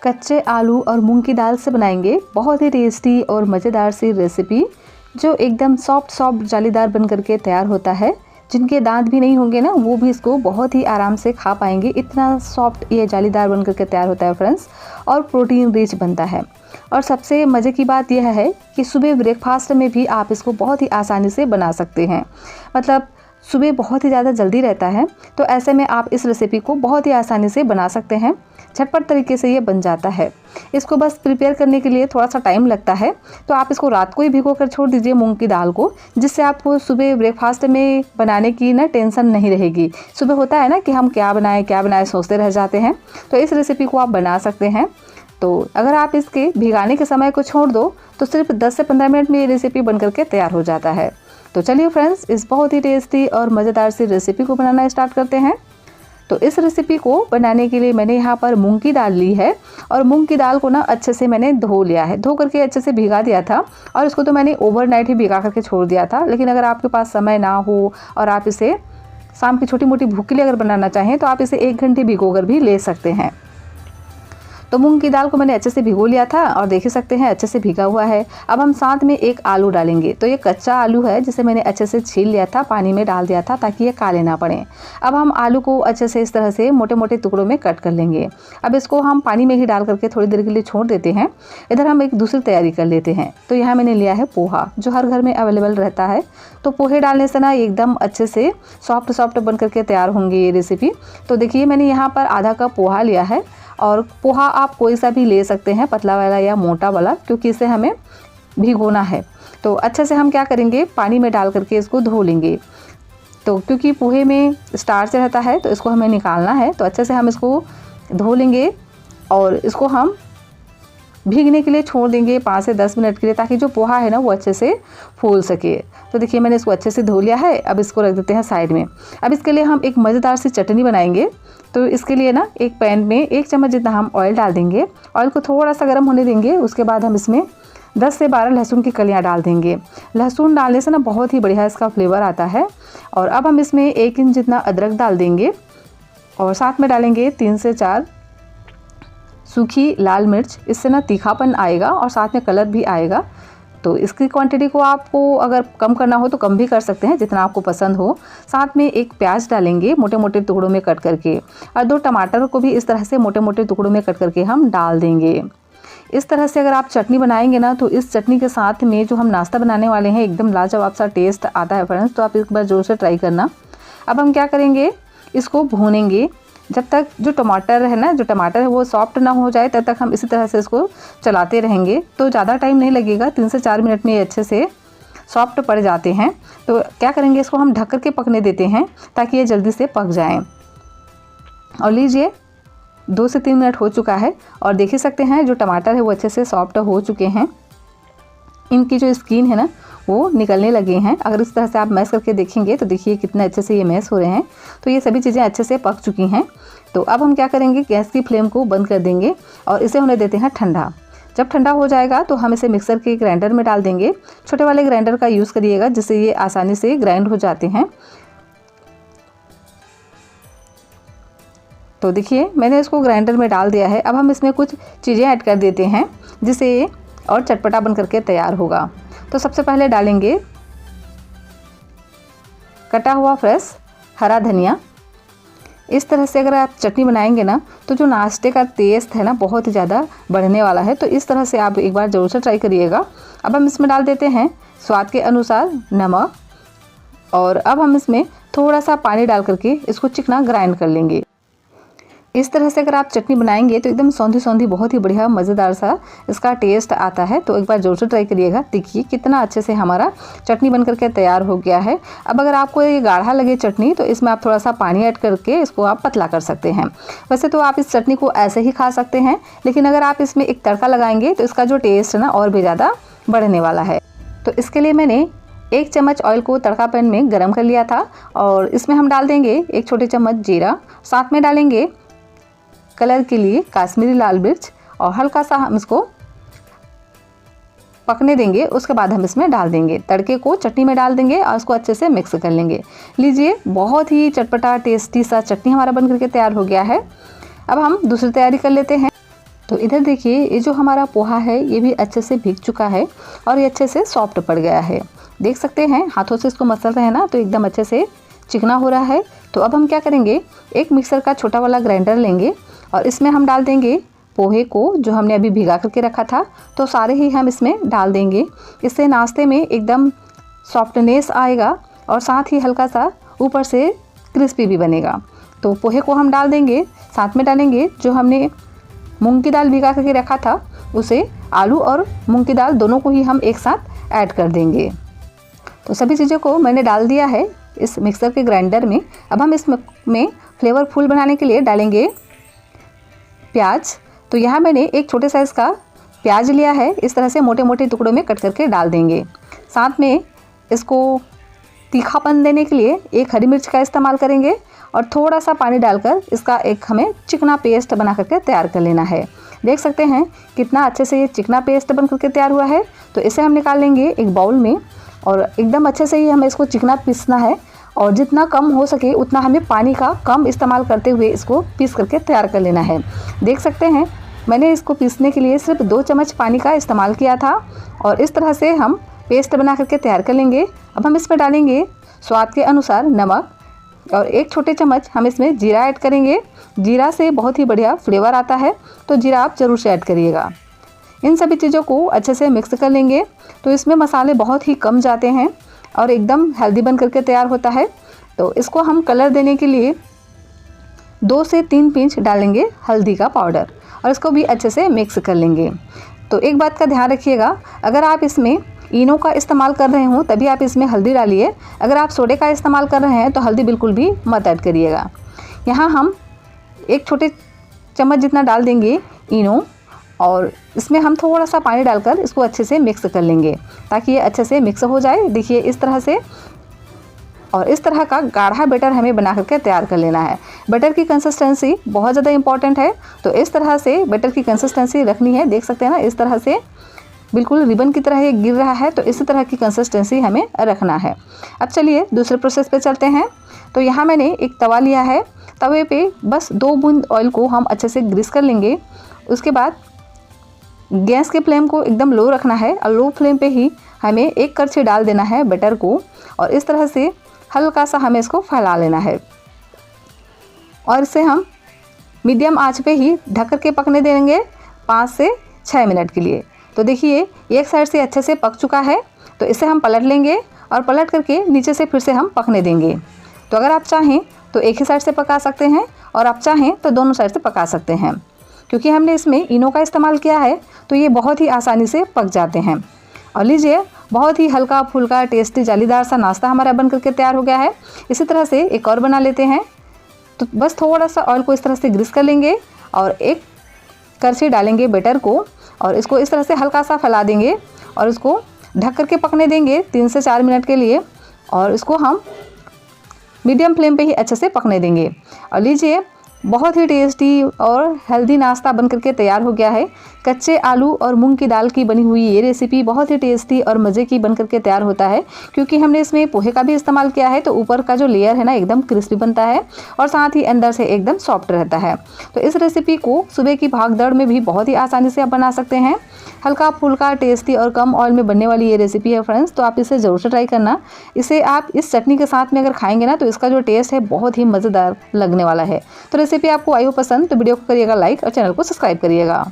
कच्चे आलू और मूंग की दाल से बनाएंगे बहुत ही टेस्टी और मज़ेदार सी रेसिपी जो एकदम सॉफ्ट जालीदार बन करके तैयार होता है। जिनके दांत भी नहीं होंगे ना वो भी इसको बहुत ही आराम से खा पाएंगे, इतना सॉफ्ट ये जालीदार बन करके तैयार होता है फ्रेंड्स। और प्रोटीन रिच बनता है। और सबसे मज़े की बात यह है कि सुबह ब्रेकफास्ट में भी आप इसको बहुत ही आसानी से बना सकते हैं। मतलब सुबह बहुत ही ज़्यादा जल्दी रहता है, तो ऐसे में आप इस रेसिपी को बहुत ही आसानी से बना सकते हैं। झटपट तरीके से ये बन जाता है। इसको बस प्रिपेयर करने के लिए थोड़ा सा टाइम लगता है, तो आप इसको रात को ही भिगो कर छोड़ दीजिए मूंग की दाल को, जिससे आपको सुबह ब्रेकफास्ट में बनाने की ना टेंशन नहीं रहेगी। सुबह होता है ना कि हम क्या बनाएं सोचते रह जाते हैं, तो इस रेसिपी को आप बना सकते हैं। तो अगर आप इसके भिगाने के समय को छोड़ दो तो सिर्फ 10 से 15 मिनट में ये रेसिपी बन करके तैयार हो जाता है। तो चलिए फ्रेंड्स, इस बहुत ही टेस्टी और मज़ेदार सी रेसिपी को बनाना स्टार्ट करते हैं। तो इस रेसिपी को बनाने के लिए मैंने यहाँ पर मूंग की दाल ली है और मूंग की दाल को ना अच्छे से मैंने धो लिया है, धो करके अच्छे से भिगा दिया था। और इसको तो मैंने ओवरनाइट ही भिगा करके छोड़ दिया था, लेकिन अगर आपके पास समय ना हो और आप इसे शाम की छोटी मोटी भूख के लिए अगर बनाना चाहें तो आप इसे 1 घंटे भिगो कर भी ले सकते हैं। तो मूंग की दाल को मैंने अच्छे से भिगो लिया था और देख सकते हैं अच्छे से भिगा हुआ है। अब हम साथ में एक आलू डालेंगे। तो ये कच्चा आलू है जिसे मैंने अच्छे से छील लिया था, पानी में डाल दिया था ताकि ये काले ना पड़े। अब हम आलू को अच्छे से इस तरह से मोटे मोटे टुकड़ों में कट कर लेंगे। अब इसको हम पानी में ही डाल करके थोड़ी देर के लिए छोड़ देते हैं। इधर हम एक दूसरी तैयारी कर लेते हैं। तो यहाँ मैंने लिया है पोहा, जो हर घर में अवेलेबल रहता है। तो पोहे डालने से ना एकदम अच्छे से सॉफ्ट बन करके तैयार होंगे ये रेसिपी। तो देखिए मैंने यहाँ पर आधा कप पोहा लिया है। और पोहा आप कोई सा भी ले सकते हैं, पतला वाला या मोटा वाला, क्योंकि इसे हमें भिगोना है। तो अच्छे से हम क्या करेंगे, पानी में डाल करके इसको धो लेंगे। तो क्योंकि पोहे में स्टार्च रहता है तो इसको हमें निकालना है, तो अच्छे से हम इसको धो लेंगे और इसको हम भीगने के लिए छोड़ देंगे 5 से 10 मिनट के लिए, ताकि जो पोहा है ना वो अच्छे से फूल सके। तो देखिए मैंने इसको अच्छे से धो लिया है। अब इसको रख देते हैं साइड में। अब इसके लिए हम एक मज़ेदार सी चटनी बनाएंगे। तो इसके लिए ना एक पैन में 1 चम्मच जितना हम ऑयल डाल देंगे। ऑयल को थोड़ा सा गर्म होने देंगे। उसके बाद हम इसमें 10 से 12 लहसुन की कलियाँ डाल देंगे। लहसुन डालने से ना बहुत ही बढ़िया इसका फ्लेवर आता है। और अब हम इसमें 1 इंच जितना अदरक डाल देंगे और साथ में डालेंगे 3 से 4 सूखी लाल मिर्च। इससे ना तीखापन आएगा और साथ में कलर भी आएगा। तो इसकी क्वांटिटी को आपको अगर कम करना हो तो कम भी कर सकते हैं, जितना आपको पसंद हो। साथ में एक प्याज डालेंगे मोटे मोटे टुकड़ों में कट करके, और 2 टमाटर को भी इस तरह से मोटे मोटे टुकड़ों में कट करके हम डाल देंगे। इस तरह से अगर आप चटनी बनाएंगे ना तो इस चटनी के साथ में जो हम नाश्ता बनाने वाले हैं एकदम लाजवाब सा टेस्ट आता है फ्रेंड्स। तो आप एक बार ज़रूर से ट्राई करना। अब हम क्या करेंगे, इसको भूनेंगे जब तक जो टमाटर है वो सॉफ्ट ना हो जाए, तब तक हम इसी तरह से इसको चलाते रहेंगे। तो ज़्यादा टाइम नहीं लगेगा, 3 से 4 मिनट में ये अच्छे से सॉफ्ट पड़ जाते हैं। तो क्या करेंगे, इसको हम ढक करके पकने देते हैं ताकि ये जल्दी से पक जाएं। और लीजिए 2 से 3 मिनट हो चुका है और देख ही सकते हैं जो टमाटर है वो अच्छे से सॉफ्ट हो चुके हैं। इनकी जो स्किन है ना वो निकलने लगे हैं। अगर इस तरह से आप मैश करके देखेंगे तो देखिए कितने अच्छे से ये मैश हो रहे हैं। तो ये सभी चीज़ें अच्छे से पक चुकी हैं। तो अब हम क्या करेंगे, गैस की फ्लेम को बंद कर देंगे और इसे होने देते हैं ठंडा। जब ठंडा हो जाएगा तो हम इसे मिक्सर के ग्राइंडर में डाल देंगे। छोटे वाले ग्राइंडर का यूज़ करिएगा, जिससे ये आसानी से ग्राइंड हो जाते हैं। तो देखिए मैंने इसको ग्राइंडर में डाल दिया है। अब हम इसमें कुछ चीज़ें ऐड कर देते हैं जिससे ये और चटपटा बन करके तैयार होगा। तो सबसे पहले डालेंगे कटा हुआ फ्रेश हरा धनिया। इस तरह से अगर आप चटनी बनाएंगे ना तो जो नाश्ते का टेस्ट है ना बहुत ही ज़्यादा बढ़ने वाला है। तो इस तरह से आप एक बार ज़रूर से ट्राई करिएगा। अब हम इसमें डाल देते हैं स्वाद के अनुसार नमक, और अब हम इसमें थोड़ा सा पानी डाल करके इसको चिकना ग्राइंड कर लेंगे। इस तरह से अगर आप चटनी बनाएंगे तो एकदम सौंधी बहुत ही बढ़िया मज़ेदार सा इसका टेस्ट आता है। तो एक बार ज़रूर से ट्राई करिएगा। देखिए कितना अच्छे से हमारा चटनी बन करके तैयार हो गया है। अब अगर आपको ये गाढ़ा लगे चटनी तो इसमें आप थोड़ा सा पानी ऐड करके इसको आप पतला कर सकते हैं। वैसे तो आप इस चटनी को ऐसे ही खा सकते हैं, लेकिन अगर आप इसमें एक तड़का लगाएंगे तो इसका जो टेस्ट है ना और भी ज़्यादा बढ़ने वाला है। तो इसके लिए मैंने 1 चम्मच ऑयल को तड़का पैन में गर्म कर लिया था और इसमें हम डाल देंगे 1 छोटे चम्मच जीरा। साथ में डालेंगे कलर के लिए काश्मीरी लाल मिर्च और हल्का सा हम इसको पकने देंगे। उसके बाद हम इसमें डाल देंगे तड़के को, चटनी में डाल देंगे और उसको अच्छे से मिक्स कर लेंगे। लीजिए बहुत ही चटपटा टेस्टी सा चटनी हमारा बन करके तैयार हो गया है। अब हम दूसरी तैयारी कर लेते हैं। तो इधर देखिए ये जो हमारा पोहा है ये भी अच्छे से भीग चुका है और ये अच्छे से सॉफ्ट पड़ गया है। देख सकते हैं हाथों से इसको मसल रहे हैं ना, तो एकदम अच्छे से चिकना हो रहा है। तो अब हम क्या करेंगे, एक मिक्सर का छोटा वाला ग्राइंडर लेंगे और इसमें हम डाल देंगे पोहे को जो हमने अभी भिगा करके रखा था। तो सारे ही हम इसमें डाल देंगे। इससे नाश्ते में एकदम सॉफ्टनेस आएगा और साथ ही हल्का सा ऊपर से क्रिस्पी भी बनेगा। तो पोहे को हम डाल देंगे, साथ में डालेंगे जो हमने मूंग की दाल भिगा करके रखा था उसे, आलू और मूंग की दाल दोनों को ही हम एक साथ ऐड कर देंगे। तो सभी चीज़ों को मैंने डाल दिया है इस मिक्सर के ग्राइंडर में। अब हम इसमें फ्लेवरफुल बनाने के लिए डालेंगे प्याज। तो यहाँ मैंने एक छोटे साइज़ का प्याज लिया है, इस तरह से मोटे मोटे टुकड़ों में कट करके डाल देंगे। साथ में इसको तीखापन देने के लिए एक हरी मिर्च का इस्तेमाल करेंगे और थोड़ा सा पानी डालकर इसका एक हमें चिकना पेस्ट बना करके तैयार कर लेना है। देख सकते हैं कितना अच्छे से ये चिकना पेस्ट बन करके तैयार हुआ है। तो इसे हम निकाल लेंगे एक बाउल में और एकदम अच्छे से ही हमें इसको चिकना पीसना है और जितना कम हो सके उतना हमें पानी का कम इस्तेमाल करते हुए इसको पीस करके तैयार कर लेना है। देख सकते हैं मैंने इसको पीसने के लिए सिर्फ 2 चम्मच पानी का इस्तेमाल किया था और इस तरह से हम पेस्ट बना करके तैयार कर लेंगे। अब हम इसमें डालेंगे स्वाद के अनुसार नमक और 1 छोटे चम्मच हम इसमें जीरा ऐड करेंगे। जीरा से बहुत ही बढ़िया फ्लेवर आता है, तो जीरा आप ज़रूर से ऐड करिएगा। इन सभी चीज़ों को अच्छे से मिक्स कर लेंगे। तो इसमें मसाले बहुत ही कम जाते हैं और एकदम हेल्दी बन करके तैयार होता है। तो इसको हम कलर देने के लिए 2 से 3 पिंच डालेंगे हल्दी का पाउडर और इसको भी अच्छे से मिक्स कर लेंगे। तो एक बात का ध्यान रखिएगा, अगर आप इसमें इनो का इस्तेमाल कर रहे हो तभी आप इसमें हल्दी डालिए। अगर आप सोडे का इस्तेमाल कर रहे हैं तो हल्दी बिल्कुल भी मत ऐड करिएगा। यहाँ हम 1 छोटे चम्मच जितना डाल देंगे इनो और इसमें हम थोड़ा सा पानी डालकर इसको अच्छे से मिक्स कर लेंगे ताकि ये अच्छे से मिक्स हो जाए। देखिए इस तरह से, और इस तरह का गाढ़ा बैटर हमें बना करके तैयार कर लेना है। बैटर की कंसिस्टेंसी बहुत ज़्यादा इंपॉर्टेंट है, तो इस तरह से बैटर की कंसिस्टेंसी रखनी है। देख सकते हैं ना, इस तरह से बिल्कुल रिबन की तरह ये गिर रहा है, तो इसी तरह की कंसिस्टेंसी हमें रखना है। अब चलिए दूसरे प्रोसेस पे चलते हैं। तो यहाँ मैंने एक तवा लिया है, तवे पे बस 2 बूंद ऑयल को हम अच्छे से ग्रीस कर लेंगे। उसके बाद गैस के फ्लेम को एकदम लो रखना है और लो फ्लेम पे ही हमें 1 करछी डाल देना है बैटर को और इस तरह से हल्का सा हमें इसको फैला लेना है और इसे हम मीडियम आंच पे ही ढक करके पकने देंगे 5 से 6 मिनट के लिए। तो देखिए एक साइड से अच्छे से पक चुका है, तो इसे हम पलट लेंगे और पलट करके नीचे से फिर से हम पकने देंगे। तो अगर आप चाहें तो एक ही साइड से पका सकते हैं और आप चाहें तो दोनों साइड से पका सकते हैं। क्योंकि हमने इसमें इनो का इस्तेमाल किया है तो ये बहुत ही आसानी से पक जाते हैं। और लीजिए बहुत ही हल्का फुल्का टेस्टी जालीदार सा नाश्ता हमारा बन करके तैयार हो गया है। इसी तरह से एक और बना लेते हैं। तो बस थोड़ा सा ऑयल को इस तरह से ग्रीस कर लेंगे और 1 करछी डालेंगे बैटर को और इसको इस तरह से हल्का सा फैला देंगे और इसको ढक करके पकने देंगे 3 से 4 मिनट के लिए और इसको हम मीडियम फ्लेम पे ही अच्छे से पकने देंगे। और लीजिए बहुत ही टेस्टी और हेल्दी नाश्ता बन करके तैयार हो गया है। कच्चे आलू और मूंग की दाल की बनी हुई ये रेसिपी बहुत ही टेस्टी और मज़े की बन करके तैयार होता है। क्योंकि हमने इसमें पोहे का भी इस्तेमाल किया है तो ऊपर का जो लेयर है ना एकदम क्रिस्पी बनता है और साथ ही अंदर से एकदम सॉफ्ट रहता है। तो इस रेसिपी को सुबह की भागदौड़ में भी बहुत ही आसानी से आप बना सकते हैं। हल्का फुल्का टेस्टी और कम ऑयल में बनने वाली ये रेसिपी है फ्रेंड्स, तो आप इसे ज़रूर से ट्राई करना। इसे आप इस चटनी के साथ में अगर खाएंगे ना तो इसका जो टेस्ट है बहुत ही मज़ेदार लगने वाला है। तो रेसिपी आपको आई हो पसंद तो वीडियो को करिएगा लाइक और चैनल को सब्सक्राइब करिएगा।